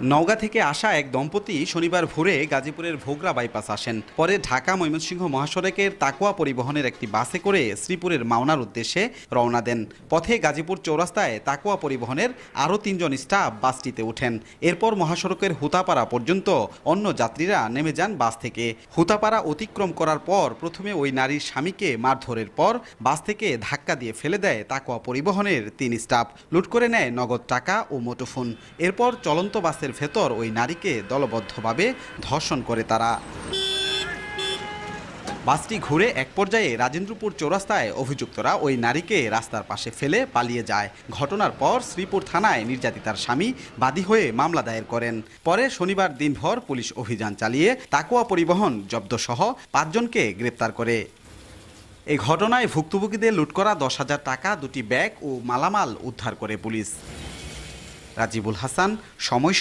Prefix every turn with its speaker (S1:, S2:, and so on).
S1: নওগাঁ থেকে আসা এক দম্পতি শনিবার ভোরে গাজীপুরের ভোগড়া বাইপাস আসেন। পরে ঢাকা ময়মনসিংহ মহাসড়কের তাকোয়া পরিবহনের একটি বাসে করে শ্রীপুরের মাওনার উদ্দেশ্যে রওনা দেন। পথে গাজীপুর চৌরাস্তায় তাকোয়া পরিবহনের আরও ৩ জন স্টাফ বাসটিতে ওঠেন। এরপর মহাসড়কের হুতাপাড়া পর্যন্ত অন্য যাত্রীরা নেমে যান বাস থেকে। হুতাপাড়া অতিক্রম করার পর প্রথমে ওই নারীর স্বামীকে মারধরের পর বাস থেকে ধাক্কা দিয়ে ফেলে দেয় তাকোয়া পরিবহনের ৩ স্টাফ। লুট করে নেয় নগদ টাকা ও মুঠোফোন। এরপর চলন্ত বাসের ভেতর ওই নারীকে দলবদ্ধভাবে ধর্ষণ করে তারা। বাসটি ঘুরে এক পর্যায়ে রাজেন্দ্রপুর চৌরাস্তায় অভিযুক্তরা ওই নারীকে রাস্তার পাশে ফেলে পালিয়ে যায়। ঘটনার পর শ্রীপুর থানায় নির্যাতিতার স্বামী বাদী হয়ে মামলা দায়ের করেন। পরে শনিবার দিনভর পুলিশ অভিযান চালিয়ে তাকোয়া পরিবহন জব্দসহ ৫ জনকে গ্রেপ্তার করে। এই ঘটনায় ভুক্তভোগীদের লুট করা ১০,০০০ টাকা, ২টি ব্যাগ ও মালামাল উদ্ধার করে পুলিশ। রাজিবুল হাসান, সময়।